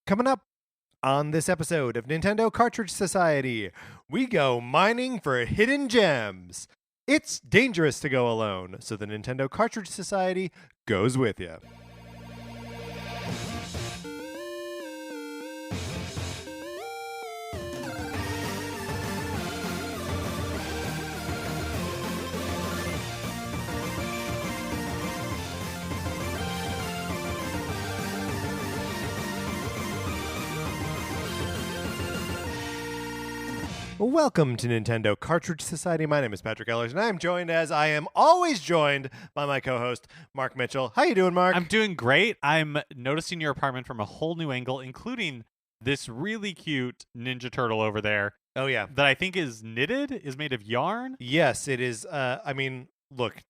Coming up on this episode of Nintendo Cartridge Society, we go mining for hidden gems. It's dangerous to go alone, so the Nintendo Cartridge Society goes with you. Welcome to Nintendo Cartridge Society. My name is Patrick Ellers, and I am joined, as I am always joined, by my co-host, Mark Mitchell. How you doing, Mark? I'm doing great. I'm noticing your apartment from a whole new angle, including this really cute Ninja Turtle over there. Oh, yeah. That I think is knitted, is made of yarn. Yes, it is. Look,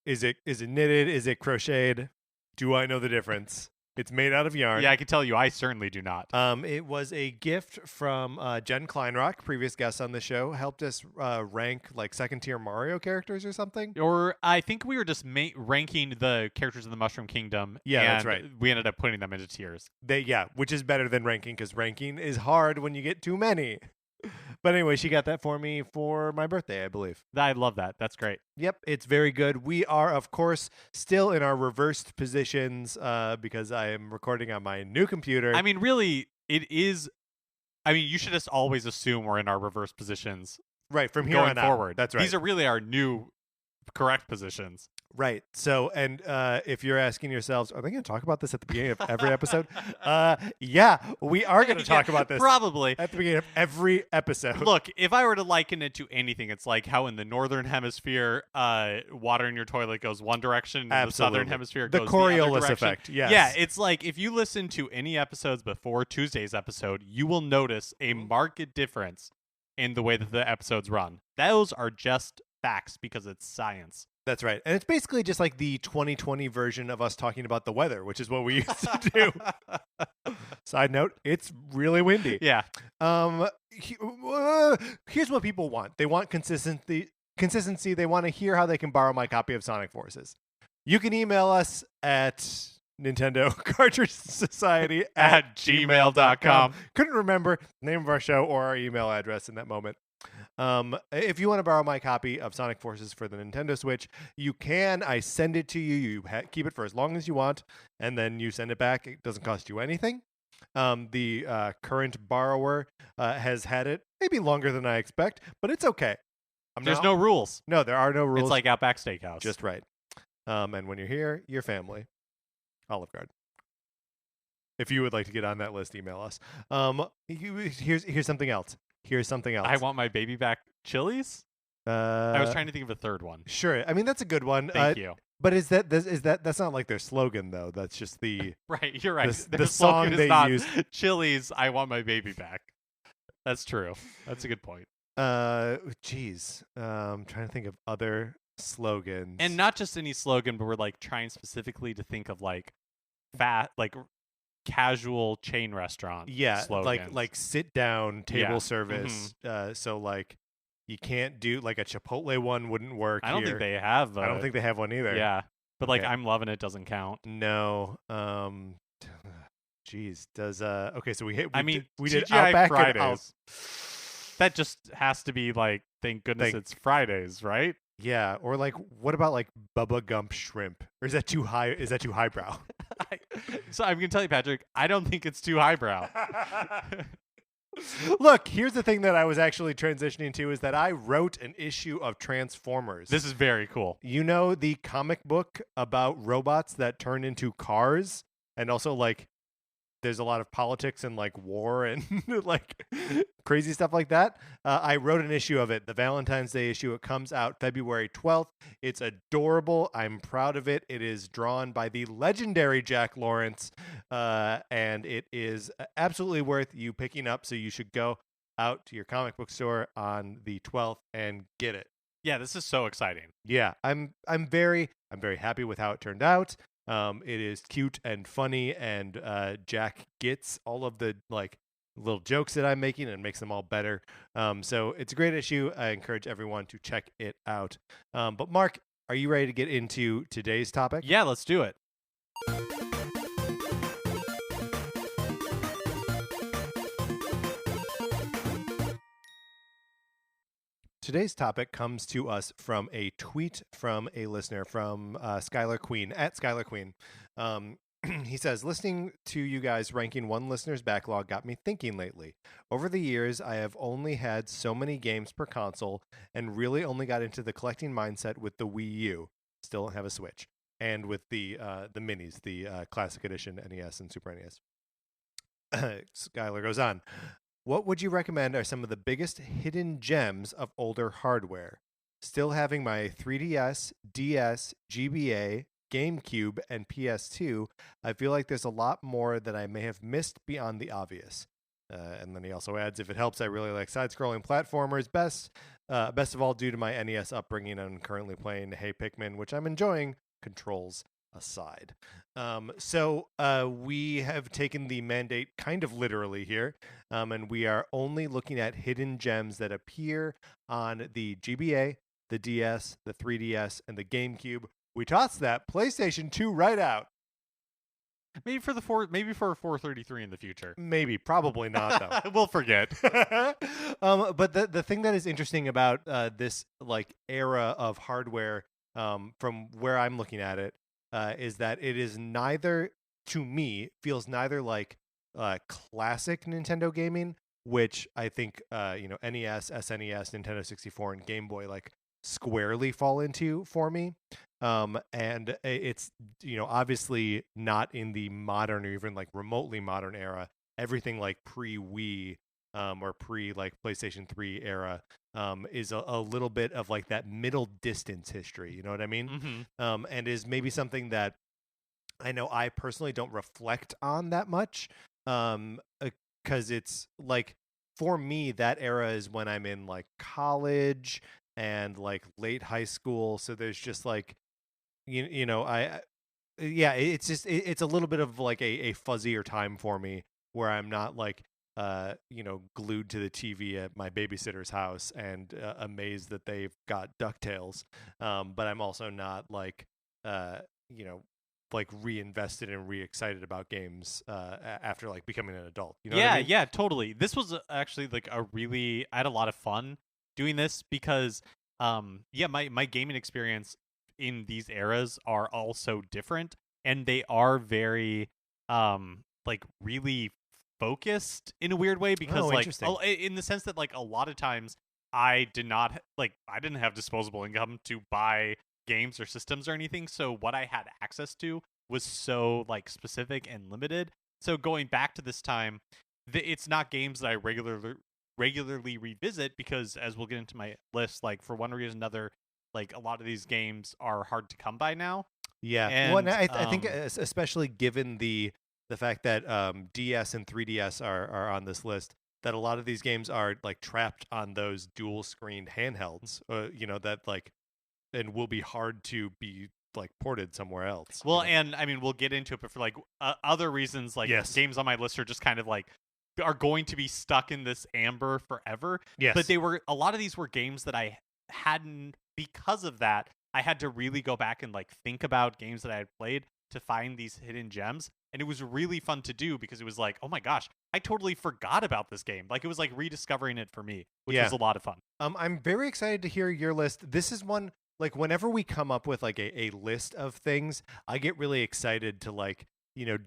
is it knitted? Is it crocheted? Do I know the difference? It's made out of yarn. Yeah, I can tell you, I certainly do not. It was a gift from Jen Kleinrock, previous guest on the show, helped us rank like second-tier Mario characters or something. Or I think we were just ranking the characters in the Mushroom Kingdom. Yeah, and that's right. We ended up putting them into tiers. Which is better than ranking, because ranking is hard when you get too many. But anyway, she got that for me for my birthday, I believe. I love that. That's great. Yep, it's very good. We are, of course, still in our reversed positions because I am recording on my new computer. I mean, really, it is. I mean, you should just always assume we're in our reverse positions. Right, from here going on forward. Out. That's right. These are really our new correct positions. Right. So, and if you're asking yourselves, are they going to talk about this at the beginning of every episode? Yeah, we are going to talk about this probably at the beginning of every episode. Look, if I were to liken it to anything, it's like how in the northern hemisphere, water in your toilet goes one direction, and in the southern hemisphere the goes Coriolis the other direction. effect. Yes. Yeah, it's like if you listen to any episodes before Tuesday's episode, you will notice a marked difference in the way that the episodes run. Those are just facts because it's science. That's right. And it's basically just like the 2020 version of us talking about the weather, which is what we used to do. Side note, it's really windy. Yeah. Here's what people want. They want consistency. They want to hear how they can borrow my copy of Sonic Forces. You can email us at Nintendo Cartridge Society at gmail.com. Couldn't remember the name of our show or our email address in that moment. If you want to borrow my copy of Sonic Forces for the Nintendo Switch, you can. I send it to you. You keep it for as long as you want, and then you send it back. It doesn't cost you anything. The current borrower has had it maybe longer than I expect, but it's okay. There's no rules. No, there are no rules. It's like Outback Steakhouse. Just right. And when you're here, your family. Olive Garden. If you would like to get on that list, email us. Here's something else. Here's something else. I want my baby back Chili's? I was trying to think of a third one. Sure. I mean, that's a good one. Thank you. But that's not like their slogan, though. That's just the right. You're right. The song they use. Chili's, I want my baby back. That's true. That's a good point. Geez. I'm trying to think of other slogans. And not just any slogan, but we're like trying specifically to think of like casual chain restaurant slogans. like sit down table service. So like you can't do like a Chipotle one wouldn't work. I don't think they have. I don't think they have one either. Yeah, but like I'm loving it doesn't count. No. Geez, does okay? So we did TGI Outback Fridays. That just has to be like thank goodness it's Fridays, right? Yeah, or like, what about like Bubba Gump shrimp? Or is that too high? Is that too highbrow? So I'm gonna tell you, Patrick, I don't think it's too highbrow. Look, here's the thing that I was actually transitioning to is that I wrote an issue of Transformers. This is very cool. You know the comic book about robots that turn into cars, and also like there's a lot of politics and like war and like crazy stuff like that. I wrote an issue of it, the Valentine's Day issue. It comes out February 12th. It's adorable. I'm proud of it. It is drawn by the legendary Jack Lawrence, and it is absolutely worth you picking up. So you should go out to your comic book store on the 12th and get it. Yeah, this is so exciting. Yeah, I'm very happy with how it turned out. It is cute and funny, and Jack gets all of the like little jokes that I'm making and makes them all better. So it's a great issue. I encourage everyone to check it out. But Mark, are you ready to get into today's topic? Yeah, let's do it. Today's topic comes to us from a tweet from a listener, from Skylar Queen, at Skylar Queen. He says, listening to you guys ranking one listener's backlog got me thinking lately. Over the years, I have only had so many games per console and really only got into the collecting mindset with the Wii U. Still don't have a Switch. And with the minis, the Classic Edition NES and Super NES. Skylar goes on. What would you recommend are some of the biggest hidden gems of older hardware? Still having my 3DS, DS, GBA, GameCube, and PS2, I feel like there's a lot more that I may have missed beyond the obvious. And then he also adds, if it helps, I really like side-scrolling platformers best of all due to my NES upbringing. I'm currently playing Hey Pikmin, which I'm enjoying, controls aside. So we have taken the mandate kind of literally here, and we are only looking at hidden gems that appear on the GBA, the DS, the 3DS, and the GameCube. We tossed that PlayStation 2 right out. Maybe for 433 in the future. Maybe, probably not though. We'll forget. But the thing that is interesting about this like era of hardware, from where I'm looking at it, is that it is neither, to me, feels neither like classic Nintendo gaming, which I think NES, SNES, Nintendo 64, and Game Boy like squarely fall into for me. And it's obviously not in the modern or even like remotely modern era. Everything like pre-Wii or pre like PlayStation 3 era is a little bit of like that middle distance history, you know what I mean? Mm-hmm. And is maybe something that I know I personally don't reflect on that much, because it's like, for me, that era is when I'm in like college and like late high school. So there's just like, it's just, it's a little bit of like a fuzzier time for me where I'm not like, glued to the TV at my babysitter's house and amazed that they've got DuckTales. But I'm also not like, like reinvested and re-excited about games after like becoming an adult. You know what I mean? Yeah, totally. This was actually like I had a lot of fun doing this because, my gaming experience in these eras are all so different, and they are very, like really focused in a weird way because in the sense that like a lot of times I didn't have disposable income to buy games or systems or anything, so what I had access to was so like specific and limited. So going back to this time, it's not games that I regularly revisit because, as we'll get into my list, like for one reason or another, like a lot of these games are hard to come by now. Yeah, and I think especially given the fact that DS and 3DS are on this list, that a lot of these games are like trapped on those dual screened handhelds, that like, and will be hard to be like ported somewhere else. Well, and I mean, we'll get into it, but for like other reasons, like games on my list are just kind of like are going to be stuck in this amber forever. Yes. But a lot of these were games that I hadn't, because of that, I had to really go back and like think about games that I had played to find these hidden gems. And it was really fun to do because it was like, oh my gosh, I totally forgot about this game. Like it was like rediscovering it for me, which was a lot of fun. I'm very excited to hear your list. This is one, like whenever we come up with like a list of things, I get really excited to like,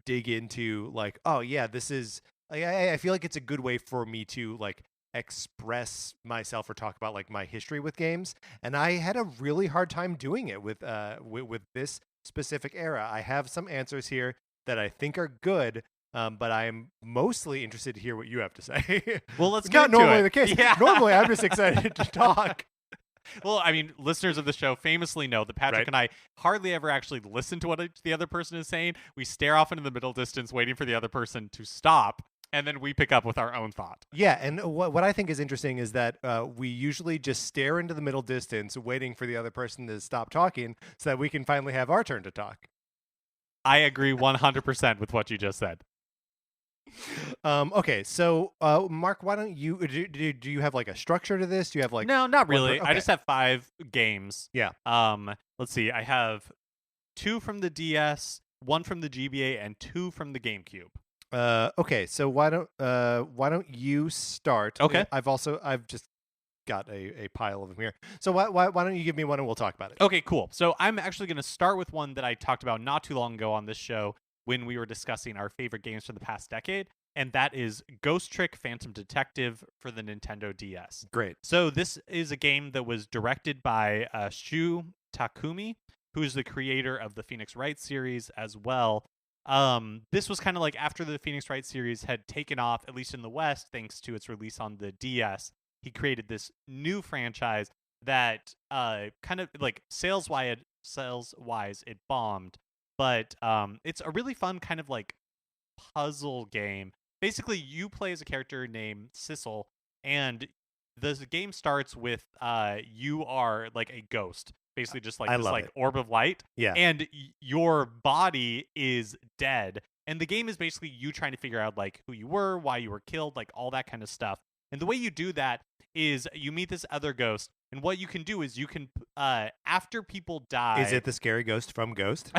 dig into like, oh yeah, this is, I feel like it's a good way for me to like express myself or talk about like my history with games. And I had a really hard time doing it with this specific era. I have some answers here that I think are good, but I'm mostly interested to hear what you have to say. Well, let's get into it. Not normally the case. Yeah. Normally, I'm just excited to talk. Well, I mean, listeners of the show famously know that Patrick and I hardly ever actually listen to what the other person is saying. We stare off into the middle distance, waiting for the other person to stop, and then we pick up with our own thought. Yeah, and what I think is interesting is that we usually just stare into the middle distance, waiting for the other person to stop talking so that we can finally have our turn to talk. I agree 100% with what you just said. Okay, so Mark, why don't you do you have like a structure to this? Do you have like No, not really. Okay. I just have 5 games. Yeah. Let's see. I have 2 from the DS, 1 from the GBA, and 2 from the GameCube. Okay, so why don't you start? Okay. I've just got a pile of them here. So why don't you give me one and we'll talk about it? Okay, cool. So I'm actually going to start with one that I talked about not too long ago on this show when we were discussing our favorite games from the past decade, and that is Ghost Trick Phantom Detective for the Nintendo DS. Great. So this is a game that was directed by Shu Takumi, who's the creator of the Phoenix Wright series as well. This was kind of like after the Phoenix Wright series had taken off, at least in the West, thanks to its release on the DS. He created this new franchise that kind of like sales wise it bombed, but it's a really fun kind of like puzzle game. Basically, you play as a character named Sissel, and the game starts with you are like a ghost, basically just like I this love like it. orb of light, Yeah. and your body is dead, and the game is basically you trying to figure out like who you were, why you were killed, like all that kind of stuff. And the way you do that is you meet this other ghost, and what you can do is you can after people die. Is it the scary ghost from Ghost?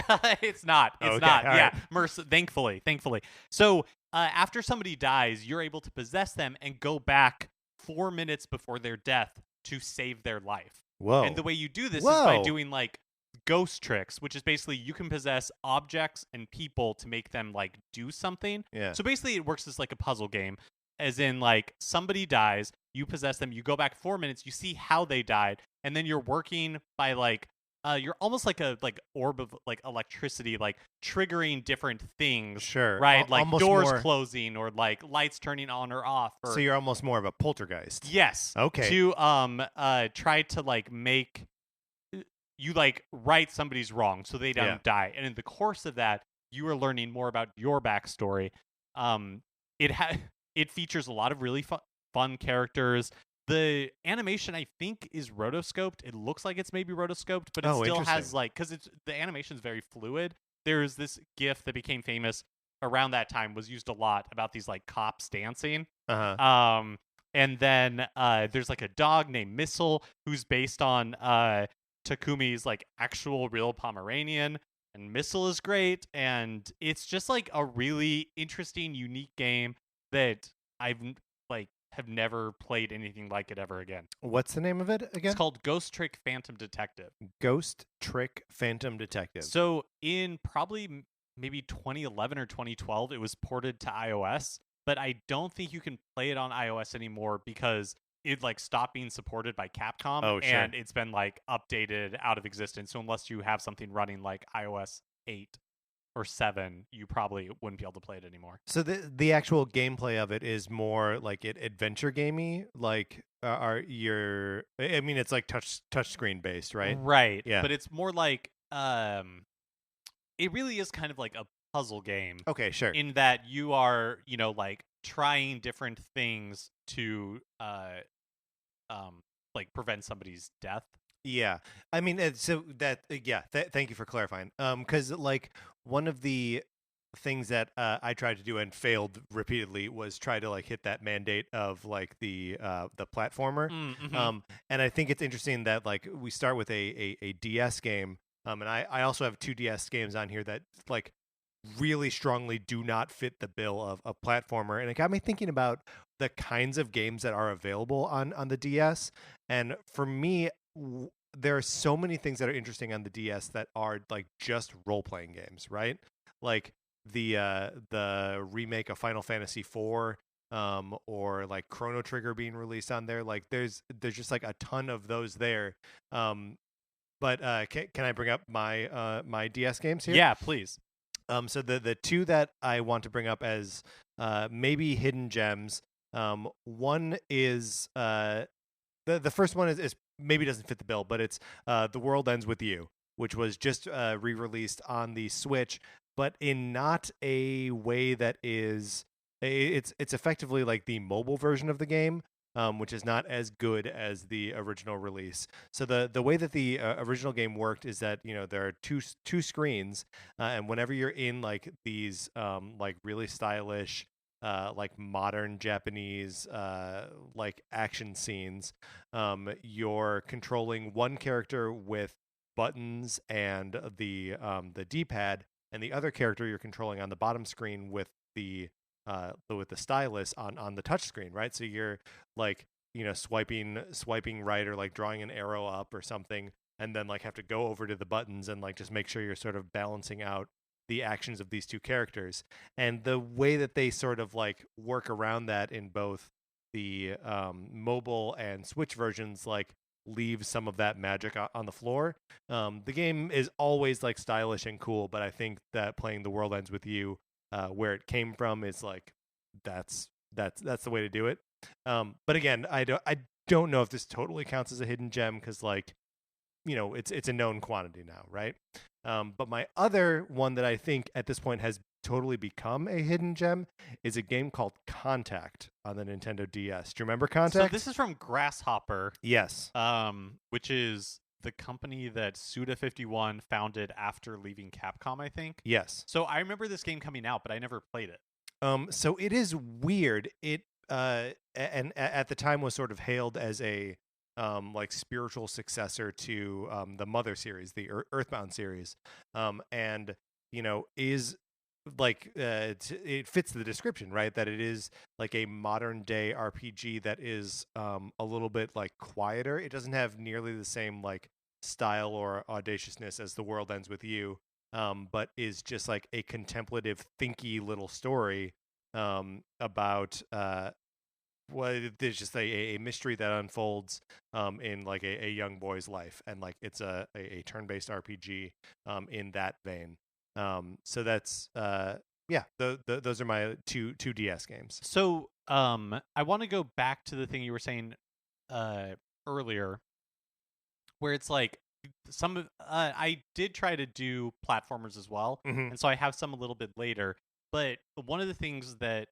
It's not. It's Okay, not. all Yeah. right. Thankfully. So after somebody dies, you're able to possess them and go back 4 minutes before their death to save their life. Whoa. And the way you do this is by Whoa. doing like ghost tricks, which is basically you can possess objects and people to make them like do something. Yeah. So basically it works as like a puzzle game, as in like somebody dies, you possess them, you go back 4 minutes, you see how they died, and then you're working by like you're almost like a like orb of like electricity, like triggering different things. Sure. Right? Like Almost doors more- closing or like lights turning on or off. Or, So you're almost more of a poltergeist. yes. Okay. To try to like make you like right somebody's wrong so they don't die. And in the course of that, you are learning more about your backstory. It features a lot of really fun characters. The animation, I think, is rotoscoped. It looks like it's maybe rotoscoped, but it still has interesting. like, because the animation is very fluid. There's this GIF that became famous around that time, was used a lot, about these like cops dancing. And then there's like a dog named Missile who's based on Takumi's like actual real Pomeranian. And Missile is great, and it's just like a really interesting, unique game that I've like have never played anything like it ever again. What's the name of it again? It's called Ghost Trick Phantom Detective. Ghost Trick Phantom Detective. So in probably maybe 2011 or 2012, it was ported to iOS, but I don't think you can play it on iOS anymore because it like stopped being supported by Capcom. Oh, sure. And it's been like updated out of existence. So unless you have something running like iOS 8 or 7, you probably wouldn't be able to play it anymore. So the actual gameplay of it is more like adventure gamey, like I mean, it's like touch screen based, right? Right. Yeah. But it's more like it really is kind of like a puzzle game. Okay, sure. In that you are, like trying different things to like prevent somebody's death. Yeah, I mean, so that thank you for clarifying. Because like one of the things that I tried to do and failed repeatedly was try to like hit that mandate of like the platformer. Mm-hmm. And I think it's interesting that like we start with a DS game. And I also have 2 DS games on here that like really strongly do not fit the bill of a platformer, and it got me thinking about the kinds of games that are available on the DS. And for me, there are so many things that are interesting on the DS that are like just role-playing games, right? Like the remake of Final Fantasy IV, or like Chrono Trigger being released on there. Like there's just like a ton of those there. But can I bring up my my DS games here? Yeah, please. So the 2 that I want to bring up as maybe hidden gems. One is the first one is maybe doesn't fit the bill, but it's The World Ends With You, which was just re-released on the Switch, but in not a way that is it's effectively like the mobile version of the game. Which is not as good as the original release. So the way that the original game worked is that there are two screens, and whenever you're in like these like really stylish like modern Japanese like action scenes, you're controlling one character with buttons and the D-pad, and the other character you're controlling on the bottom screen with the stylus on the touch screen, right? So you're like swiping right, or like drawing an arrow up or something, and then like have to go over to the buttons and like just make sure you're sort of balancing out the actions of these two characters. And the way that they sort of like work around that in both the mobile and Switch versions like leaves some of that magic on the floor. The game is always like stylish and cool, but I think that playing The World Ends With You, where it came from, is like that's the way to do it. But again, I don't know if this totally counts as a hidden gem, because like it's a known quantity now, right? But my other one that I think at this point has totally become a hidden gem is a game called Contact on the Nintendo DS. Do you remember Contact? So this is from Grasshopper. Yes. Which is the company that Suda51 founded after leaving Capcom, I think. Yes. So I remember this game coming out, but I never played it. So it is weird. It and at the time was sort of hailed as a like spiritual successor to the Mother series, the Earthbound series, and is like it fits the description, right? That it is like a modern day RPG that is a little bit like quieter. It doesn't have nearly the same like style or audaciousness as The World Ends With You, but is just like a contemplative, thinky little story about there's just a mystery that unfolds in like a young boy's life, and like it's a turn-based RPG in that vein. So that's those are my two DS games. So I want to go back to the thing you were saying earlier, where it's like I did try to do platformers as well, and so I have some a little bit later. But one of the things that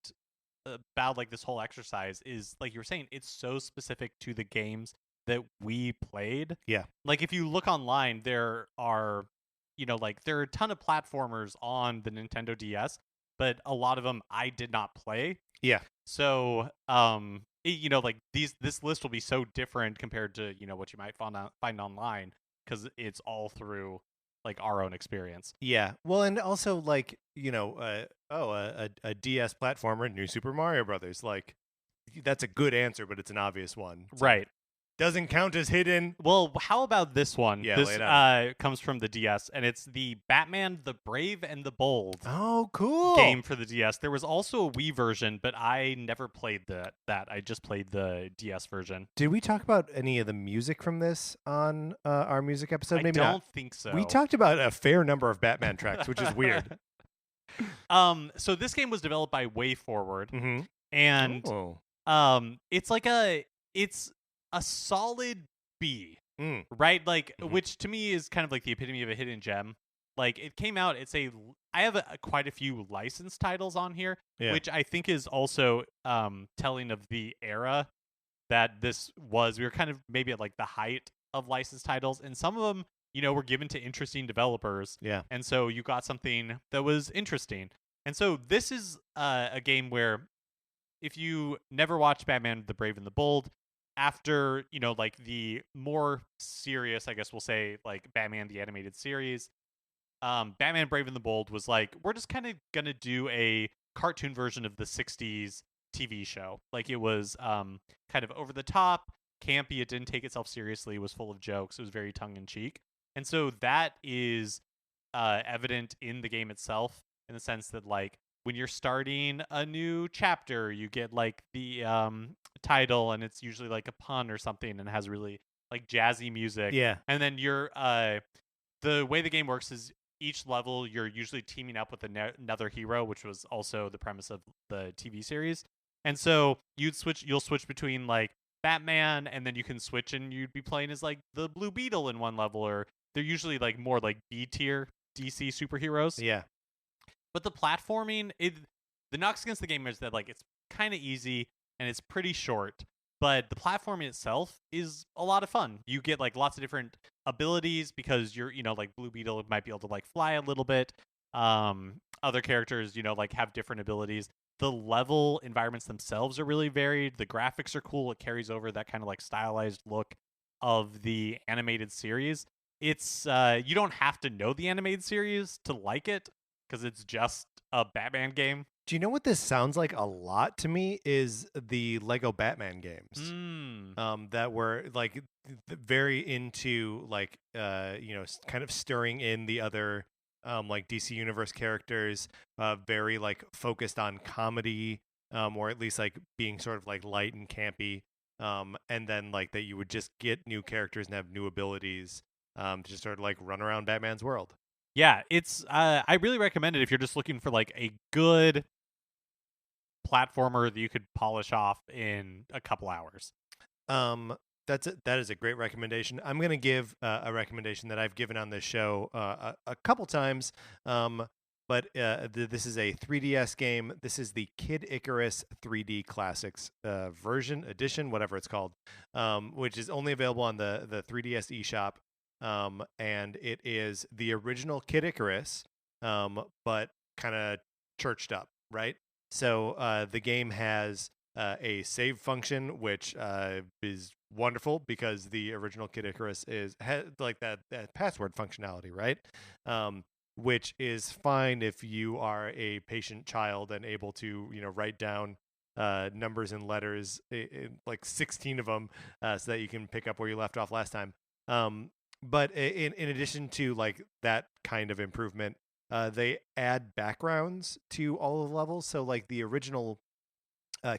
about like this whole exercise is, like you were saying, it's so specific to the games that we played. Yeah. Like if you look online, there are there are a ton of platformers on the Nintendo DS, but a lot of them I did not play. Yeah. So like this list will be so different compared to what you might find online, because it's all through like our own experience. Yeah. Well, and also like a DS platformer, New Super Mario Brothers. Like that's a good answer, but it's an obvious one. It's right. Like, doesn't count as hidden. Well, how about this one? Yeah, this comes from the DS, and it's the Batman the Brave and the Bold. Oh, cool. Game for the DS. There was also a Wii version, but I never played that. I just played the DS version. Did we talk about any of the music from this on our music episode? Maybe I don't not. think so. We talked about a fair number of Batman tracks, which is weird. So this game was developed by WayForward, and it's like it's a solid B, right? Like, which to me is kind of like the epitome of a hidden gem. Like, it came out. I have quite a few licensed titles on here, which I think is also telling of the era that this was. We were kind of maybe at like the height of licensed titles, and some of them, were given to interesting developers. Yeah. And so you got something that was interesting. And so this is a game where, if you never watched Batman the Brave and the Bold, after, like the more serious, I guess we'll say, like Batman the Animated Series, Batman Brave and the Bold was like, we're just kind of going to do a cartoon version of the 60s TV show. Like, it was kind of over the top, campy, it didn't take itself seriously, it was full of jokes, it was very tongue-in-cheek. And so that is evident in the game itself, in the sense that, like, when you're starting a new chapter, you get like the title, and it's usually like a pun or something, and has really like jazzy music. Yeah. And then you're the way the game works is each level you're usually teaming up with another hero, which was also the premise of the TV series. And so you'll switch between like Batman, and then you can switch and you'd be playing as like the Blue Beetle in one level, or they're usually like more like B tier DC superheroes. Yeah. But the platforming, the knocks against the game is that like it's kind of easy and it's pretty short, but the platforming itself is a lot of fun. You get like lots of different abilities because you're, like Blue Beetle might be able to like fly a little bit. Other characters, like have different abilities. The level environments themselves are really varied. The graphics are cool. It carries over that kind of like stylized look of the animated series. It's you don't have to know the animated series to like it, because it's just a Batman game. Do you know what this sounds like a lot to me? Is the Lego Batman games Mm. that were like very into like kind of stirring in the other like DC Universe characters, very like focused on comedy, or at least like being sort of like light and campy, and then like that you would just get new characters and have new abilities, to just sort of like run around Batman's world. Yeah, it's I really recommend it if you're just looking for like a good platformer that you could polish off in a couple hours. Um, that is a great recommendation. I'm gonna give a recommendation that I've given on this show a couple times. But this is a 3DS game. This is the Kid Icarus 3D Classics version edition, whatever it's called, which is only available on the 3DS eShop. And it is the original Kid Icarus, but kind of churched up, right? So the game has a save function, which is wonderful because the original Kid Icarus has like that password functionality, right? Which is fine if you are a patient child and able to write down numbers and letters, like 16 of them, so that you can pick up where you left off last time. But in addition to like that kind of improvement, they add backgrounds to all of the levels. So like the original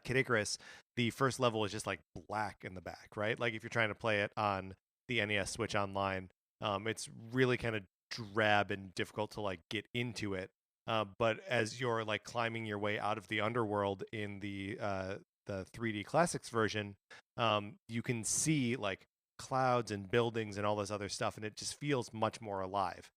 Kid Icarus, the first level is just like black in the back, right? Like if you're trying to play it on the NES Switch Online, it's really kind of drab and difficult to like get into it. But as you're like climbing your way out of the underworld in the 3D Classics version, you can see like clouds and buildings and all this other stuff, and it just feels much more alive.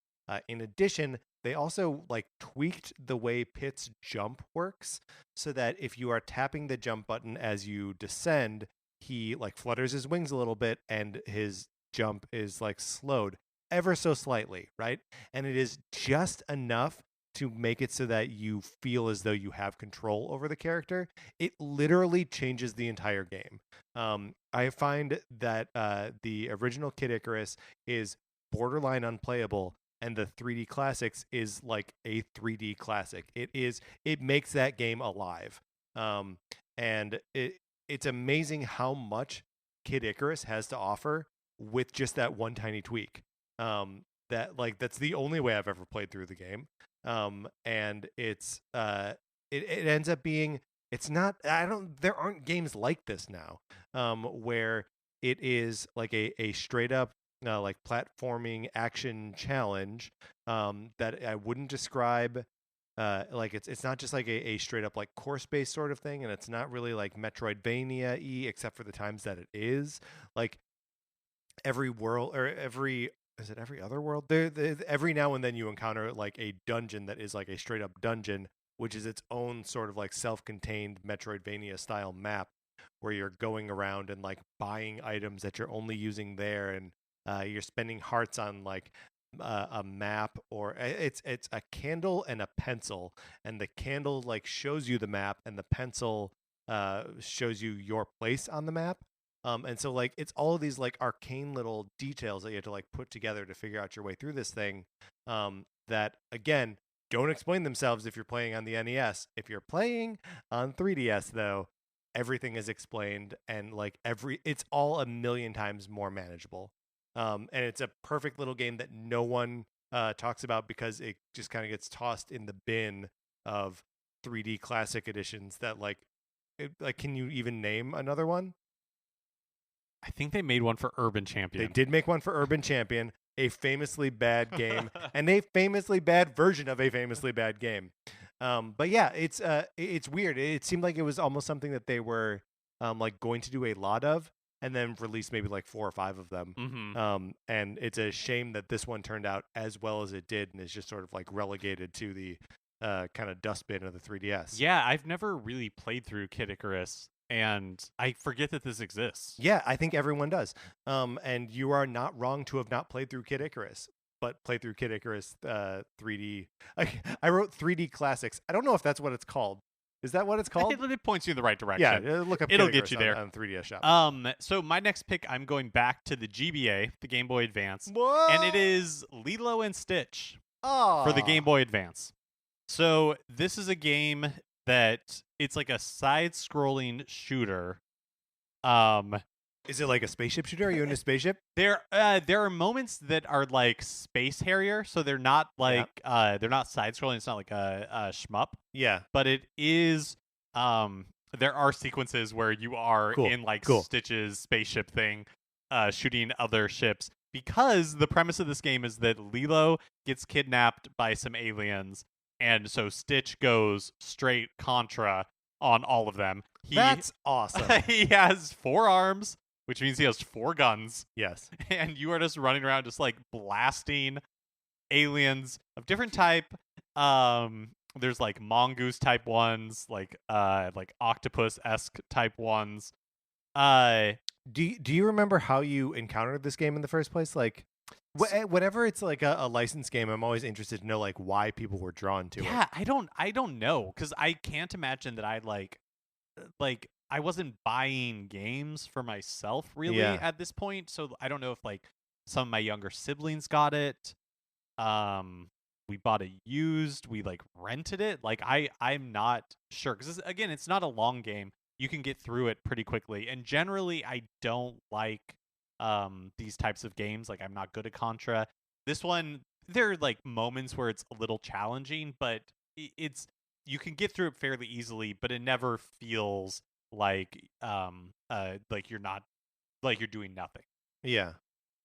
In addition, they also like tweaked the way Pit's jump works so that if you are tapping the jump button as you descend, he like flutters his wings a little bit and his jump is like slowed ever so slightly, right? And it is just enough to make it so that you feel as though you have control over the character. It literally changes the entire game. I find that the original Kid Icarus is borderline unplayable, and the 3D Classics is like a 3D classic. It makes that game alive. And it's amazing how much Kid Icarus has to offer with just that one tiny tweak. That's the only way I've ever played through the game. And it ends up being, it's not, there aren't games like this now, where it is like a straight up like platforming action challenge, that I wouldn't describe like it's not just like a straight up like course based sort of thing, and it's not really like Metroidvania-y except for the times that it is. Like every world, or every, is it every other world? Every now and then you encounter like a dungeon that is like a straight up dungeon, which is its own sort of like self-contained Metroidvania style map where you're going around and like buying items that you're only using there, and you're spending hearts on like a map, or it's a candle and a pencil, and the candle like shows you the map, and the pencil shows you your place on the map. And so like it's all of these like arcane little details that you have to like put together to figure out your way through this thing, that again don't explain themselves if you're playing on the NES. If you're playing on 3DS though, everything is explained, and like it's all a million times more manageable. And it's a perfect little game that no one talks about because it just kind of gets tossed in the bin of 3D classic editions that like can you even name another one? I think they made one for Urban Champion. They did make one for Urban Champion, a famously bad game, and a famously bad version of a famously bad game. But yeah, it's weird. It seemed like it was almost something that they were like going to do a lot of, and then release maybe like 4 or 5 of them. Mm-hmm. And it's a shame that this one turned out as well as it did, and is just sort of like relegated to the kind of dustbin of the 3DS. Yeah, I've never really played through Kid Icarus, and I forget that this exists. Yeah, I think everyone does. And you are not wrong to have not played through Kid Icarus, but play through Kid Icarus 3D. I wrote 3D Classics. I don't know if that's what it's called. Is that what it's called? It points you in the right direction. Yeah, look up. It'll Kid get you there on 3DS Shop. So my next pick, I'm going back to the GBA, the Game Boy Advance, What? and it is Lilo and Stitch for for the Game Boy Advance. So this is a game that it's like a side-scrolling shooter. Um, Is it like a spaceship shooter? Are you in a spaceship? there are moments that are like Space Harrier, so they're not like they're not side-scrolling. It's not like a shmup, Yeah. but it is. There are sequences where you are Cool. in like Cool. Stitch's spaceship thing, shooting other ships. Because the premise of this game is that Lilo gets kidnapped by some aliens, and so Stitch goes straight Contra on all of them. That's awesome. He has 4 arms, which means he has 4 guns, Yes. and you are just running around just like blasting aliens of different type. There's like mongoose type ones, like octopus-esque type ones. Do you remember how you encountered this game in the first place? Like, whenever it's like a licensed game, I'm always interested to know like why people were drawn to it. Yeah, I don't know, because I can't imagine that I like I wasn't buying games for myself really at this point, so I don't know if like some of my younger siblings got it. We bought it used, we like rented it. Like I'm not sure, because again, it's not a long game. You can get through it pretty quickly, and generally I don't like these types of games. Like I'm not good at Contra. This one, there are like moments where it's a little challenging, but it's you can get through it fairly easily, but it never feels like you're not like you're doing nothing. Yeah.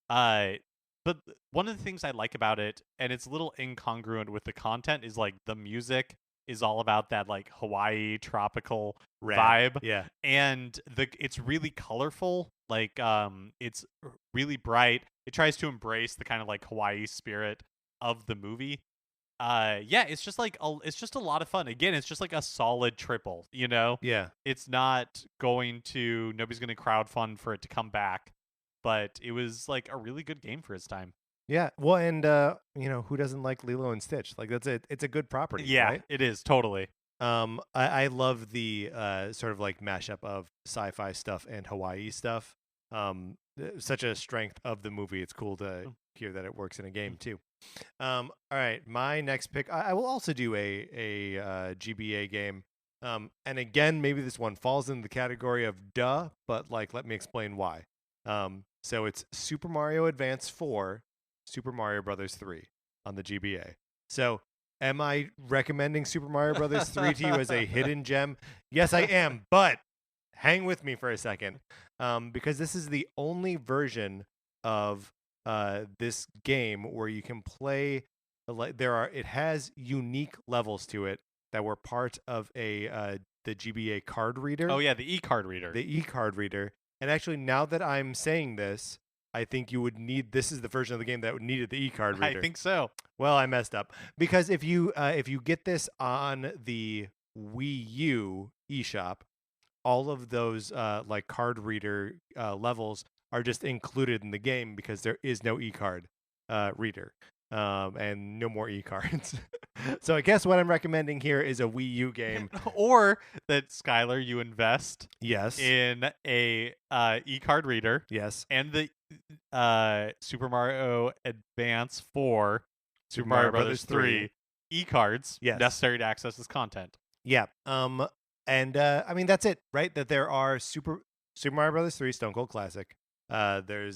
But one of the things I like about it, and it's a little incongruent with the content, is like the music is all about that like Hawaii tropical vibe. Yeah. And it's really colorful. Like it's really bright. It tries to embrace the kind of like Hawaii spirit of the movie. Yeah, it's just like it's just a lot of fun. Again, it's just like a solid triple, you know? Yeah. It's not nobody's going to crowdfund for it to come back, but it was like a really good game for its time. Yeah. Well, and who doesn't like Lilo and Stitch? Like that's it. It's a good property. Yeah, right? it is totally. I love the sort of like mashup of sci-fi stuff and Hawaii stuff. Such a strength of the movie. It's cool to hear that it works in a game too. All right, my next pick. I will also do a GBA game. And again, maybe this one falls in the category of duh, but like let me explain why. So it's Super Mario Advance 4, Super Mario Brothers 3 on the GBA. So am I recommending Super Mario Brothers 3 to you as a hidden gem? Yes, I am, but hang with me for a second, because this is the only version of this game where you can play. It has unique levels to it that were part of the GBA card reader. Oh yeah, the e-card reader. The e-card reader. And actually, now that I'm saying this, I think you would need. This is the version of the game that needed the e-card reader. I think so. Well, I messed up, because if you get this on the Wii U eShop, all of those like card reader levels are just included in the game because there is no e-card reader and no more e-cards. So I guess what I'm recommending here is a Wii U game, or that Skylar, you invest yes, in a e-card reader, yes, and the Super Mario Advance 4, Super Mario Brothers 3 e-cards necessary to access this content. Yeah. And I mean that's it, right? That there are Super Mario Brothers 3 Stone Cold Classic. There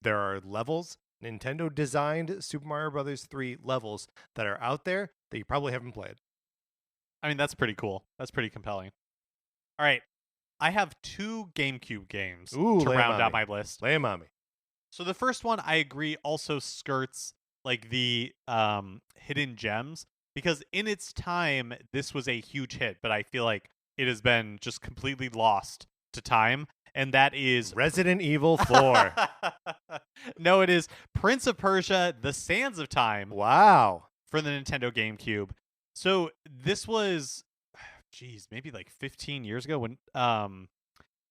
are levels, Nintendo designed Super Mario Brothers 3 levels that are out there that you probably haven't played. I mean, that's pretty cool. That's pretty compelling. All right. I have 2 GameCube games to round out my list. Lay 'em on me. So the first one, I agree, also skirts like the hidden gems, because in its time, this was a huge hit, but I feel like it has been just completely lost to time, and that is Resident Evil 4. No, it is Prince of Persia: The Sands of Time. Wow. For the Nintendo GameCube. So this was, maybe like 15 years ago when,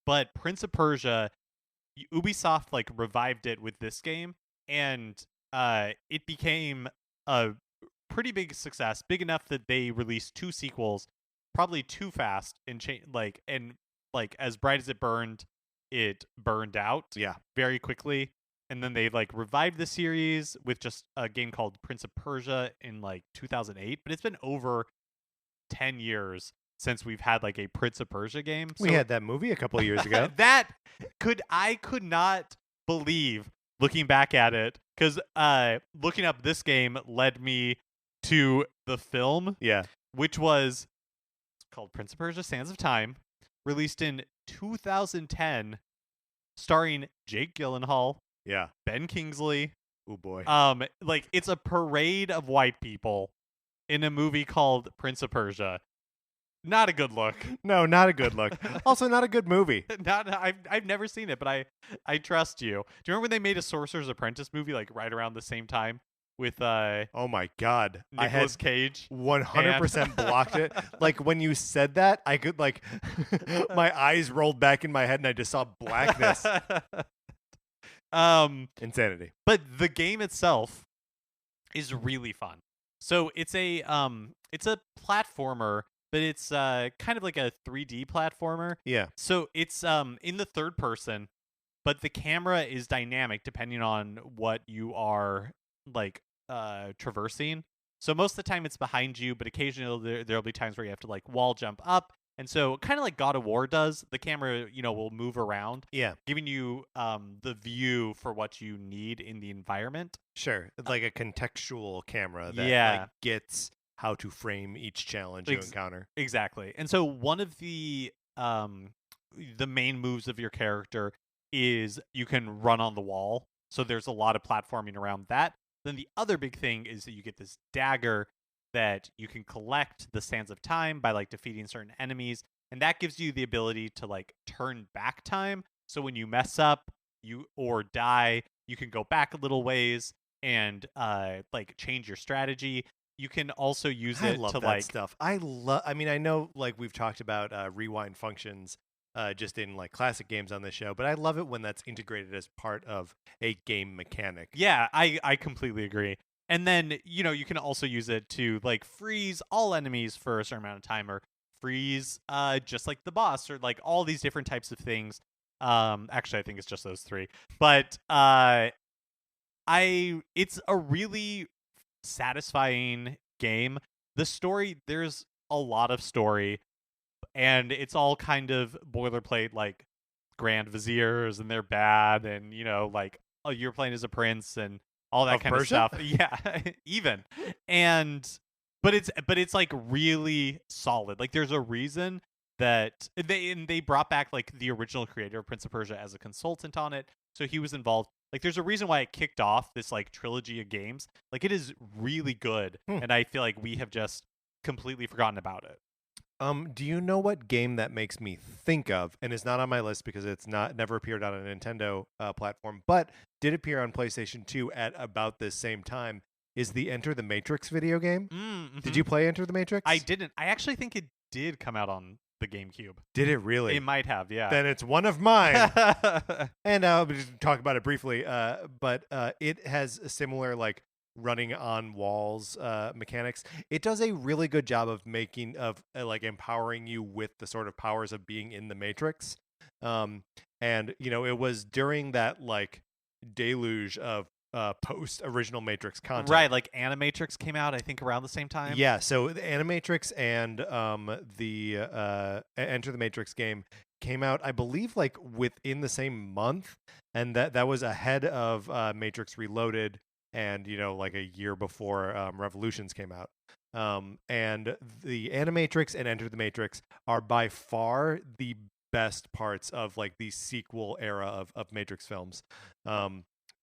but Prince of Persia, Ubisoft like revived it with this game, and it became a pretty big success, big enough that they released 2 sequels, probably too fast, and as bright as it burned out very quickly. And then they like revived the series with just a game called Prince of Persia in like 2008, but it's been over 10 years since we've had like a Prince of Persia game. We had that movie a couple of years ago. I could not believe looking back at it, because looking up this game led me to the film, Yeah. which was called Prince of Persia: Sands of Time, released in 2010, starring Jake Gyllenhaal, Yeah. Ben Kingsley. Oh boy. Like, it's a parade of white people in a movie called Prince of Persia. Not a good look. No, not a good look. Also, not a good movie. I've never seen it, but I trust you. Do you remember when they made a Sorcerer's Apprentice movie like right around the same time with Oh my God. Nicolas Cage? 100% blocked it. Like, when you said that, I could, like, my eyes rolled back in my head and I just saw blackness. Insanity. But the game itself is really fun. So it's a platformer, but it's kind of like a 3D platformer. Yeah. So it's in the third person, but the camera is dynamic depending on what you are like traversing. So most of the time it's behind you, but occasionally there'll be times where you have to like wall jump up. And so kind of like God of War does, the camera, will move around, giving you the view for what you need in the environment. Sure. Like a contextual camera that like, gets how to frame each challenge you encounter. Exactly. And so one of the main moves of your character is you can run on the wall. So there's a lot of platforming around that. Then the other big thing is that you get this dagger that you can collect the Sands of Time by like defeating certain enemies, and that gives you the ability to like turn back time. So when you mess up, or die, you can go back a little ways and like change your strategy. You can also use it to like stuff. I mean, I know like we've talked about rewind functions just in like classic games on this show, but I love it when that's integrated as part of a game mechanic. Yeah, I completely agree. And then, you can also use it to like freeze all enemies for a certain amount of time, or freeze just like the boss, or like all these different types of things. Actually, I think it's just those three. But it's a really satisfying game. The story, there's a lot of story, and it's all kind of boilerplate, like grand viziers and they're bad, and like, oh, you're playing as a prince and all that kind Persia? of stuff. Yeah, even. But it's like really solid. Like, there's a reason that they brought back like the original creator of Prince of Persia as a consultant on it, so he was involved. Like, there's a reason why it kicked off this like trilogy of games. Like, it is really good, and I feel like we have just completely forgotten about it. Do you know what game that makes me think of, and is not on my list because it's never appeared on a Nintendo platform, but did appear on PlayStation 2 at about this same time, is the Enter the Matrix video game? Mm-hmm. Did you play Enter the Matrix? I didn't. I actually think it did come out on the GameCube. Did it really? It might have, yeah. Then it's one of mine. And I'll just talk about it briefly. But it has a similar like running on walls mechanics. It does a really good job of like empowering you with the sort of powers of being in the Matrix. And it was during that like deluge of post original Matrix content. Right, like Animatrix came out I think around the same time. Yeah, so the Animatrix and the Enter the Matrix game came out, I believe, like within the same month, and that was ahead of Matrix Reloaded, and like a year before Revolutions came out. And the Animatrix and Enter the Matrix are by far the best parts of like the sequel era of Matrix films.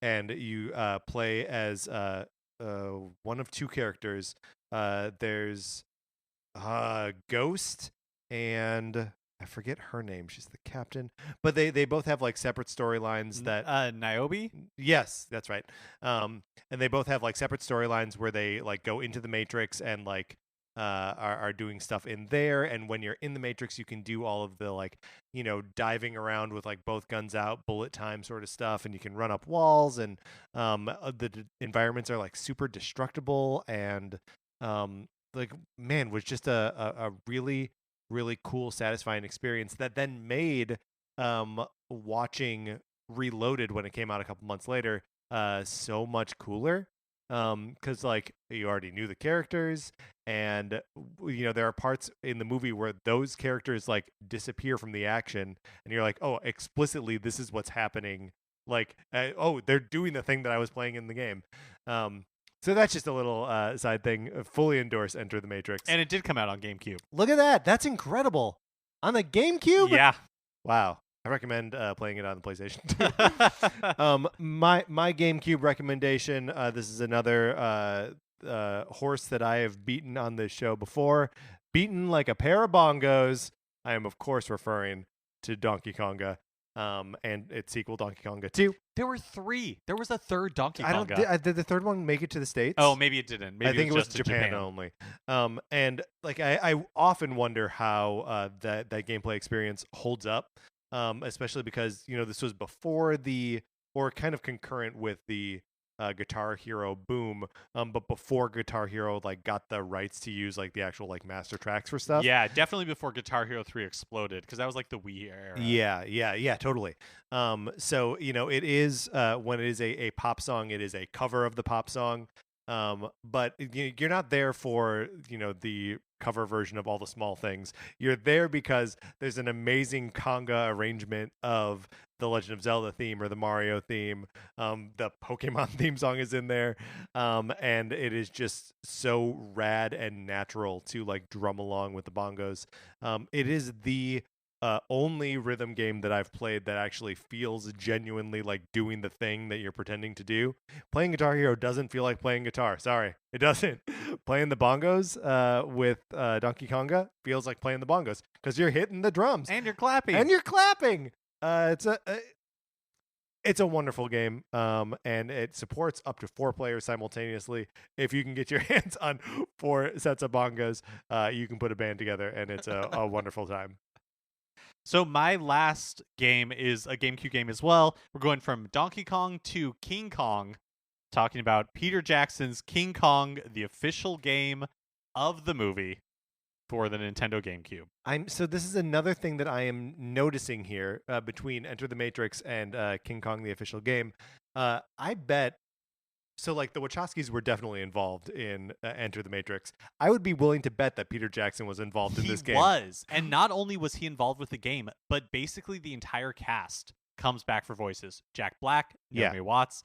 And you play as one of two characters. There's Ghost, and I forget her name. She's the captain. But they both have like separate storylines that Niobe? Yes, that's right. And they both have like separate storylines where they like go into the Matrix and like are doing stuff in there. And when you're in the Matrix, you can do all of the like diving around with like both guns out, bullet time sort of stuff, and you can run up walls, and the environments are like super destructible, and like man, was just a really really cool, satisfying experience that then made watching Reloaded when it came out a couple months later so much cooler. because like you already knew the characters, and there are parts in the movie where those characters like disappear from the action, and you're like, oh, explicitly this is what's happening. Like, oh, they're doing the thing that I was playing in the game. So that's just a little side thing. Fully endorse Enter the Matrix. And it did come out on GameCube. Look at that. That's incredible. On the GameCube? Yeah. Wow. I recommend playing it on the PlayStation 2. My GameCube recommendation, this is another horse that I have beaten on this show before. Beaten like a pair of bongos. I am, of course, referring to Donkey Konga. And its sequel, Donkey Konga 2. There were 3. There was a third Donkey Konga. Did the third one make it to the States? Oh, maybe it didn't. Maybe I think it was just Japan only. And like I often wonder how that gameplay experience holds up, especially because this was before or kind of concurrent with the Guitar Hero boom, but before Guitar Hero like got the rights to use like the actual like master tracks for stuff. Yeah, definitely before Guitar Hero 3 exploded, because that was like the Wii era. Yeah, totally. So it is when it is a pop song, it is a cover of the pop song. But you're not there for the cover version of All the Small Things. You're there because there's an amazing conga arrangement of the Legend of Zelda theme or the Mario theme. The Pokemon theme song is in there, and it is just so rad and natural to like drum along with the bongos. It is the only rhythm game that I've played that actually feels genuinely like doing the thing that you're pretending to do. Playing Guitar Hero doesn't feel like playing guitar. Sorry, it doesn't. Playing the bongos with Donkey Konga feels like playing the bongos because you're hitting the drums and you're clapping. It's a wonderful game, and it supports up to 4 players simultaneously. If you can get your hands on 4 sets of bongos, you can put a band together, and it's a wonderful time. So my last game is a GameCube game as well. We're going from Donkey Kong to King Kong, talking about Peter Jackson's King Kong, the official game of the movie for the Nintendo GameCube. So this is another thing that I am noticing here between Enter the Matrix and King Kong, the official game. I bet. So, like, the Wachowskis were definitely involved in Enter the Matrix. I would be willing to bet that Peter Jackson was involved in this game. He was. And not only was he involved with the game, but basically the entire cast comes back for voices. Jack Black, Naomi Watts,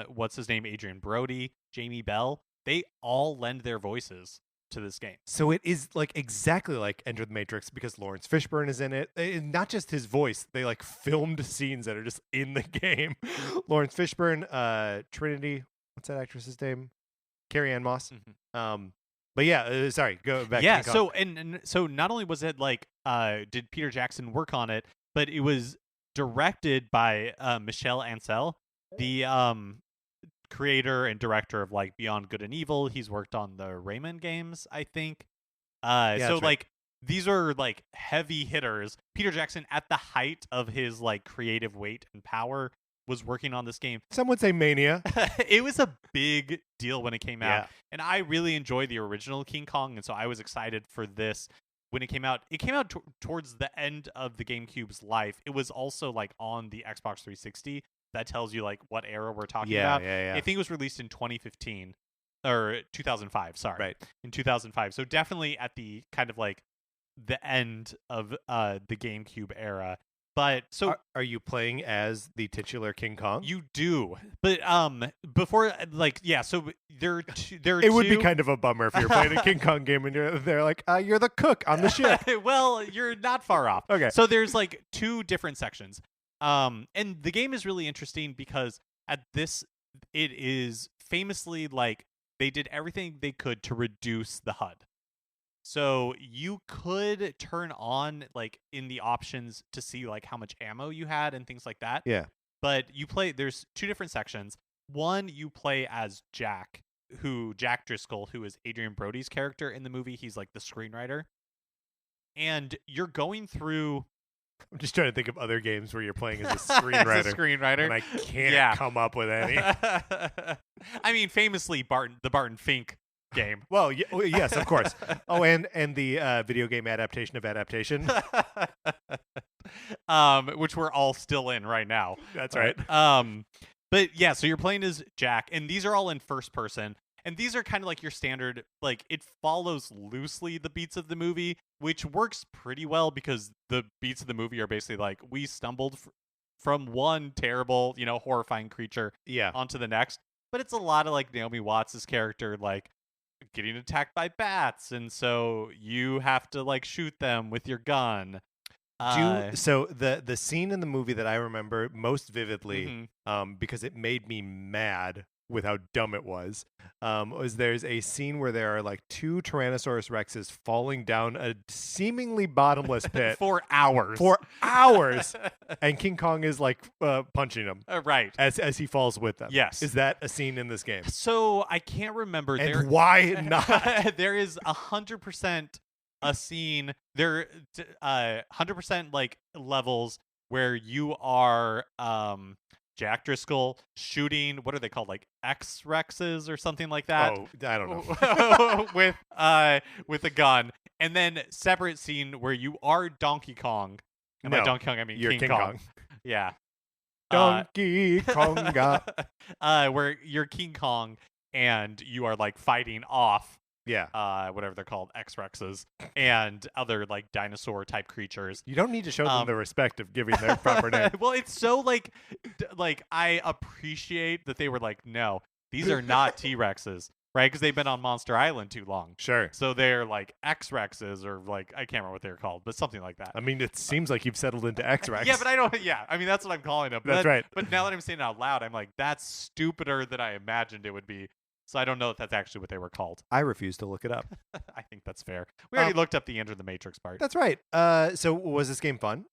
what's his name? Adrian Brody, Jamie Bell. They all lend their voices to this game. So it is like exactly like Enter the Matrix because Lawrence Fishburne is in it. And not just his voice, they like filmed scenes that are just in the game. Lawrence Fishburne, Trinity, what's that actress's name? Carrie Ann Moss. Mm-hmm. But yeah, sorry, go back. Yeah, so and so not only was it like did Peter Jackson work on it, but it was directed by Michel Ancel, the creator and director of like Beyond Good and Evil. He's worked on the Rayman games, I think. So like these are like heavy hitters. Peter Jackson at the height of his like creative weight and power was working on this game. Some would say mania. It was a big deal when it came out. And I really enjoyed the original King Kong, and so I was excited for this when it came out. It came out towards the end of the GameCube's life. It was also like on the Xbox 360. That tells you like what era we're talking about. I think it was released in 2015 or 2005. Sorry, right, in 2005. So definitely at the kind of like the end of the GameCube era. But so are you playing as the titular King Kong? You do, but before like so there it would be kind of a bummer if you're playing a King Kong game and they're like you're the cook on the ship. Well, you're not far off. Okay, so there's like 2 different sections. And the game is really interesting because it is famously like they did everything they could to reduce the HUD. So you could turn on like in the options to see like how much ammo you had and things like that. Yeah. But there's 2 different sections. One, you play as Jack Driscoll, who is Adrian Brody's character in the movie. He's like the screenwriter. And you're going through. I'm just trying to think of other games where you're playing as a screenwriter. And I can't come up with any. I mean, famously, the Barton Fink game. Well, yes, of course. Oh, and the video game adaptation of adaptation. Which we're all still in right now. That's right. But yeah, so you're playing as Jack, and these are all in first person. And these are kind of like your standard, like it follows loosely the beats of the movie, which works pretty well because the beats of the movie are basically like we stumbled from one terrible, horrifying creature Yeah. onto the next. But it's a lot of like Naomi Watts' character, like getting attacked by bats, and so you have to like shoot them with your gun. So the scene in the movie that I remember most vividly, Mhm. because it made me mad with how dumb it was there's a scene where there are like two Tyrannosaurus Rexes falling down a seemingly bottomless pit For hours. and King Kong is like punching him Right. as he falls with them. Yes. Is that a scene in this game? So I can't remember. And why not? There is 100% a scene. There, 100% like levels where you are Jack Driscoll shooting. What are they called? Like X-Rexes or something like that. Oh, I don't know. with a gun, and then separate scene where you are Donkey Kong. And by No, Donkey Kong, I mean you're King Kong. Yeah. Donkey Konga. Where you're King Kong and you are like fighting off Yeah. whatever they're called, X-Rexes and other like dinosaur type creatures. You don't need to show them the respect of giving their proper name. Well, it's so like I appreciate that they were like, no, these are not T-Rexes, right? Because they've been on Monster Island too long. Sure. So they're like X-Rexes or like, I can't remember what they're called, but something like that. I mean, it seems like you've settled into X-Rex. Yeah, but I don't. Yeah, I mean that's what I'm calling them. That's right. But now that I'm saying it out loud, I'm like, that's stupider than I imagined it would be. So I don't know if that's actually what they were called. I refuse to look it up. I think that's fair. We already looked up the Enter the Matrix part. That's right. So was this game fun?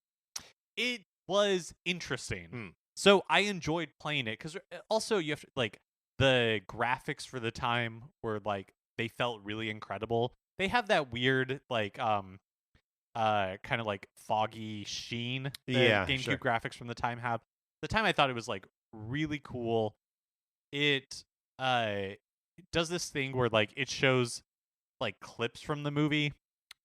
It was interesting. Hmm. So I enjoyed playing it because also you have to, like, the graphics for the time were like they felt really incredible. They have that weird like kind of like foggy sheen that GameCube graphics from the time have. The time I thought it was like really cool. It does this thing where like it shows like clips from the movie.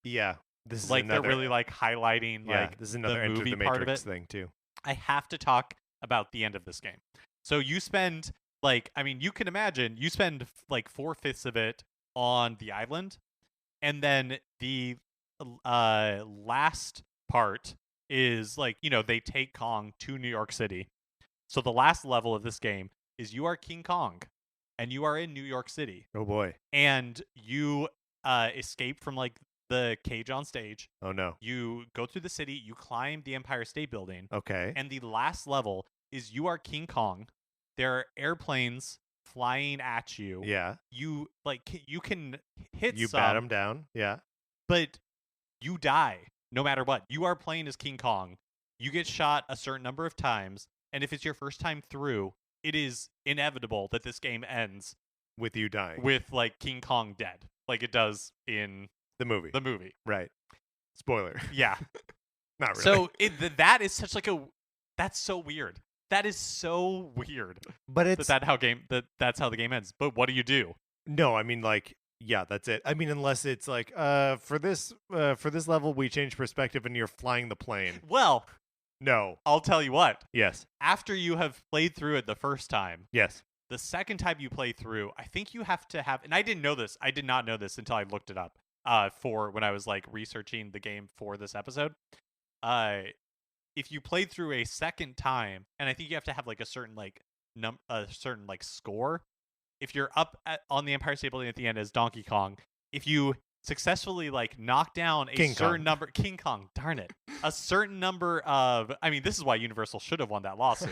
Yeah. This is like another, they're really like highlighting like this is another the Enter movie the part of Matrix it. thing too. I have to talk about the end of this game. So you spend like, I mean, you can imagine you spend like 4/5 of it on the island, and then the last part is like, they take Kong to New York City. So the last level of this game is you are King Kong, and you are in New York City. Oh boy. And you escape from like the cage on stage. Oh no. You go through the city, you climb the Empire State Building. Okay. And the last level is you are King Kong. There are airplanes flying at you. Yeah. You you can hit You some, bat them down. Yeah. but you die no matter what. You are playing as King Kong. You get shot a certain number of times, and if it's your first time through, it is inevitable that this game ends with you dying. With like King Kong dead, like it does in the movie. Right. Spoiler. Yeah. Not really. So that is such like that's so weird. That is so weird. But it's that's how the game ends. But what do you do? No, I mean like yeah, that's it. I mean unless it's like for this level we change perspective and you're flying the plane. Well, no. I'll tell you what. Yes. After you have played through it the first time. Yes. The second time you play through, I think you have to have, and I didn't know this. I did not know this until I looked it up for when I was like researching the game for this episode. If you played through a second time, and I think you have to have like a certain like score. If you're up on the Empire State Building at the end as Donkey Kong, if you successfully like knock down a certain number, King Kong, darn it, a certain number of, I mean, this is why Universal should have won that lawsuit.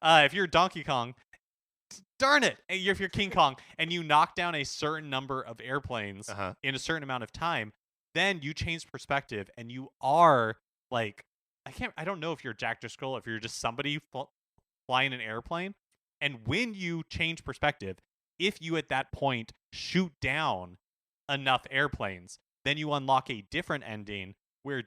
If you're Donkey Kong, darn it, if you're King Kong and you knock down a certain number of airplanes in a certain amount of time, then you change perspective and you are like, I don't know if you're Jack Driscoll, if you're just somebody flying an airplane. And when you change perspective, if you at that point shoot down enough airplanes, then you unlock a different ending where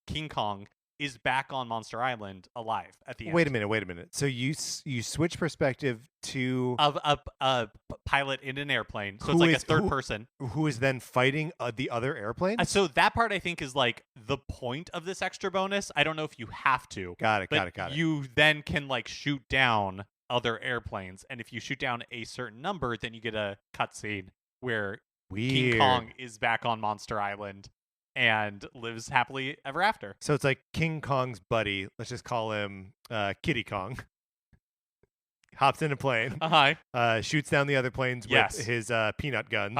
King Kong is back on Monster Island alive at the end. Wait a minute. So you switch perspective to of a pilot in an airplane. So it's like a third person who is then fighting the other airplane. So that part I think is like the point of this extra bonus. I don't know if you have to. Got it. You then can like shoot down other airplanes, and if you shoot down a certain number, then you get a cutscene where Weird. King Kong is back on Monster Island and lives happily ever after. So it's like King Kong's buddy. Let's just call him Kitty Kong. Hops in a plane, shoots down the other planes with his peanut guns,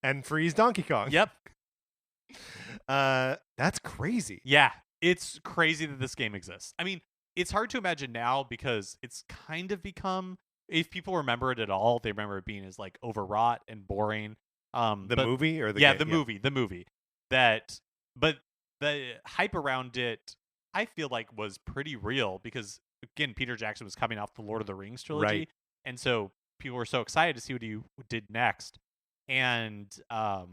and frees Donkey Kong. Yep. That's crazy. Yeah, it's crazy that this game exists. I mean, it's hard to imagine now because it's kind of become, if people remember it at all, they remember it being as like overwrought and boring. The movie or the game? The movie. But the hype around it, I feel like was pretty real because again, Peter Jackson was coming off the Lord of the Rings trilogy, right. And so people were so excited to see what he did next. And the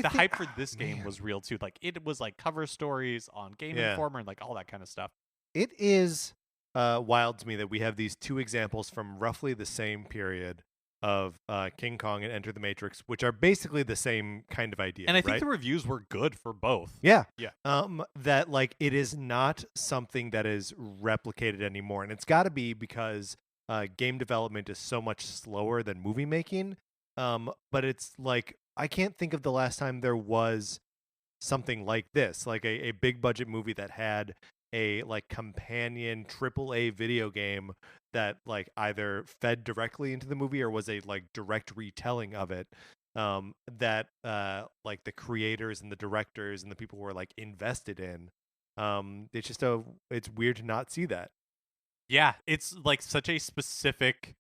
hype for this game was real too. Like it was like cover stories on Game Informer and like all that kind of stuff. It is wild to me that we have these two examples from roughly the same period of King Kong and Enter the Matrix, which are basically the same kind of idea. And I think the reviews were good for both. Yeah. Yeah. That like it is not something that is replicated anymore. And it's got to be because game development is so much slower than movie making. But it's like I can't think of the last time there was something like this, like a big budget movie that had a like companion AAA video game that like either fed directly into the movie or was a like direct retelling of it. That like the creators and the directors and the people who were like invested in. It's weird to not see that. Yeah, it's like such a specific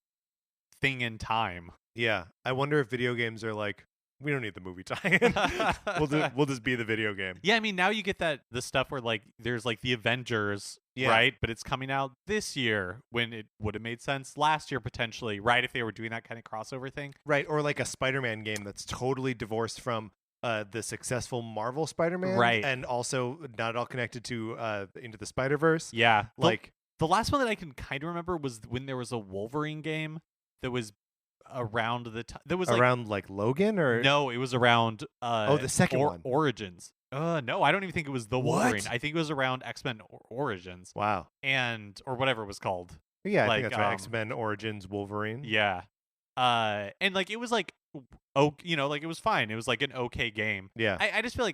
thing in time. Yeah, I wonder if video games are like, we don't need the movie tie-in. we'll just be the video game. Yeah, I mean now you get the stuff where like there's like the Avengers, right? But it's coming out this year when it would have made sense last year potentially, right? If they were doing that kind of crossover thing, right? Or like a Spider-Man game that's totally divorced from the successful Marvel Spider-Man, right? And also not at all connected to Into the Spider-Verse. Yeah, like the last one that I can kind of remember was when there was a Wolverine game that was around the time that was around like Logan or no, it was around the second one, Origins. No, I don't even think it was the Wolverine. I think it was around X-Men Origins. Wow. Or whatever it was called. Yeah, I think that's right. X-Men Origins Wolverine. Yeah. And like it was like like it was fine. It was like an okay game. Yeah. I just feel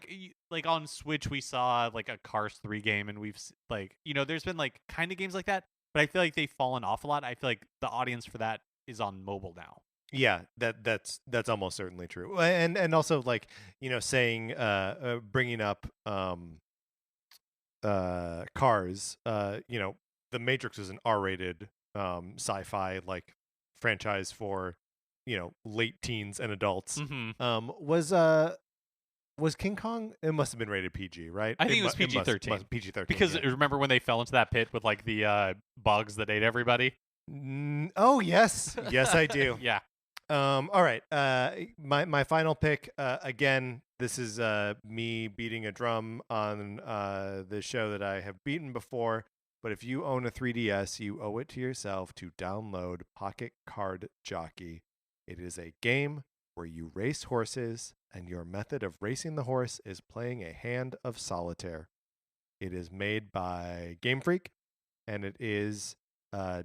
like on Switch we saw like a Cars 3 game and we've like there's been like kind of games like that, but I feel like they've fallen off a lot. I feel like the audience for that is on mobile now. Yeah, that's almost certainly true. And also like, saying bringing up Cars, The Matrix is an R-rated sci-fi like franchise for, late teens and adults. Mm-hmm. Was King Kong? It must have been rated PG, right? I think it was PG-13. PG-13. Because remember when they fell into that pit with like the bugs that ate everybody? Oh yes, yes I do. Yeah. All right. My final pick. Again, this is me beating a drum on the show that I have beaten before. But if you own a 3DS, you owe it to yourself to download Pocket Card Jockey. It is a game where you race horses, and your method of racing the horse is playing a hand of solitaire. It is made by Game Freak, and it is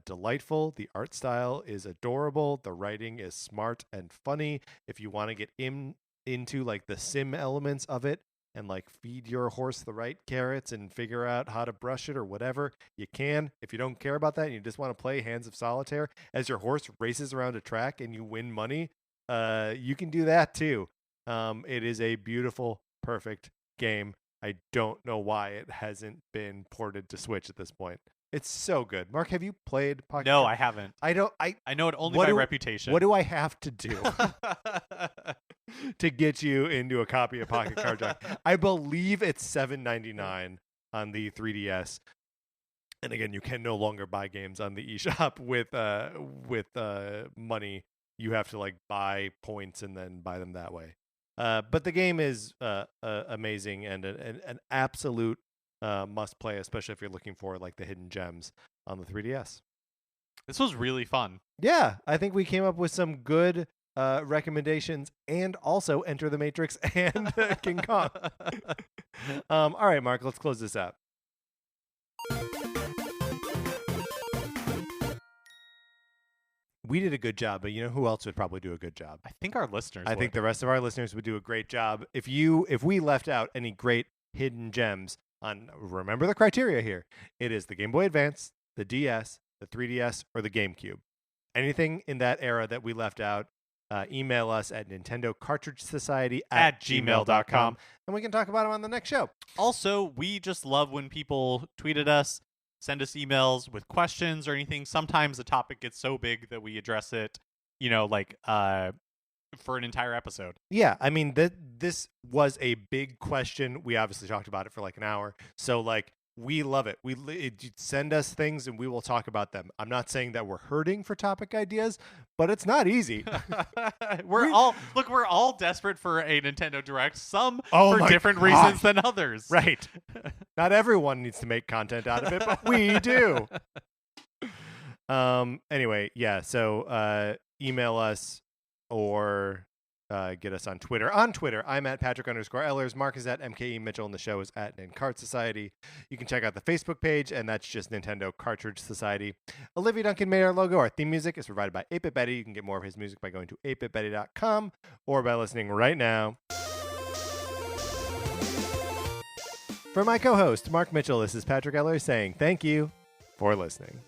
delightful. The art style is adorable. The writing is smart and funny. If you want to get into like the sim elements of it and like feed your horse the right carrots and figure out how to brush it or whatever, you can. If you don't care about that and you just want to play Hands of Solitaire as your horse races around a track and you win money, you can do that too. It is a beautiful, perfect game. I don't know why it hasn't been ported to Switch at this point. It's so good. Mark, have you played Pocket No, Card? I haven't. I know it only by reputation. What do I have to do to get you into a copy of Pocket Card Jockey? I believe it's $7.99 on the 3DS. And again, you can no longer buy games on the eShop with money. You have to like buy points and then buy them that way. But the game is amazing and an absolute must play, especially if you're looking for like the hidden gems on the 3DS. This was really fun. Yeah, I think we came up with some good recommendations, and also Enter the Matrix and King Kong. All right, Mark, let's close this out. We did a good job, but you know who else would probably do a good job? I think our listeners I would. think the rest of our listeners would do a great job. If we left out any great hidden gems on, remember the criteria here. It is the Game Boy Advance, the DS, the 3DS, or the GameCube. Anything in that era that we left out, email us at Nintendo Cartridge Society at gmail.com, and we can talk about them on the next show. Also, we just love when people tweet at us, send us emails with questions or anything. Sometimes the topic gets so big that we address it, for an entire episode. Yeah, I mean, this was a big question. We obviously talked about it for like an hour. So, like, we love it. Send us things and we will talk about them. I'm not saying that we're hurting for topic ideas, but it's not easy. We're all desperate for a Nintendo Direct, some for different reasons than others. Right. Not everyone needs to make content out of it, but we do. Anyway, yeah, so email us or get us on Twitter. On Twitter, I'm at Patrick_Ellers. Mark is at MKE Mitchell, and the show is at Nincart Society. You can check out the Facebook page, and that's just Nintendo Cartridge Society. Olivia Duncan made our logo. Our theme music is provided by 8-Bit Betty. You can get more of his music by going to 8bitbetty.com or by listening right now. For my co-host, Mark Mitchell, this is Patrick Ellers saying thank you for listening.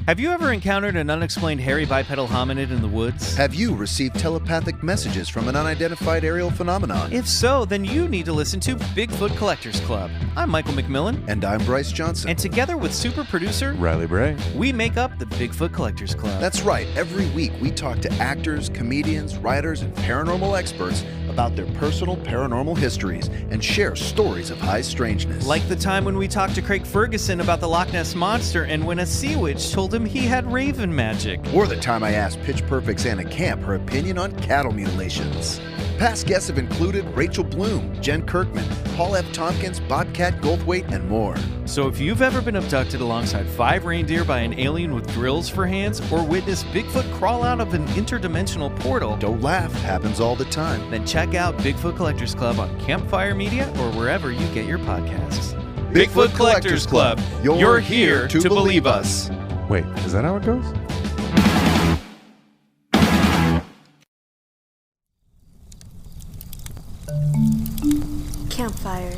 Have you ever encountered an unexplained hairy bipedal hominid in the woods? Have you received telepathic messages from an unidentified aerial phenomenon? If so, then you need to listen to Bigfoot Collectors Club. I'm Michael McMillan. And I'm Bryce Johnson. And together with super producer Riley Bray, we make up the Bigfoot Collectors Club. That's right. Every week we talk to actors, comedians, writers, and paranormal experts about their personal paranormal histories and share stories of high strangeness. Like the time when we talked to Craig Ferguson about the Loch Ness Monster and when a sea witch told him he had raven magic. Or the time I asked Pitch Perfect's Anna Camp her opinion on cattle mutilations. Past guests have included Rachel Bloom, Jen Kirkman, Paul F. Tompkins, Bobcat Goldthwait, and more. So if you've ever been abducted alongside 5 reindeer by an alien with drills for hands or witnessed Bigfoot crawl out of an interdimensional portal, Don't laugh, happens all the time. then check out Bigfoot Collectors Club on Campfire Media or wherever you get your podcasts. Bigfoot Collectors Club. You're here to believe us. wait, is that how it goes? Campfire.